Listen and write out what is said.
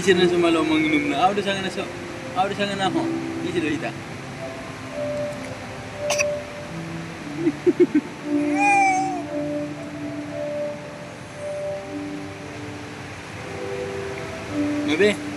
sila sa malo manginom na. Awdo sa nga na so. Awdo sa nga na ho. Di sila ita. Bebe.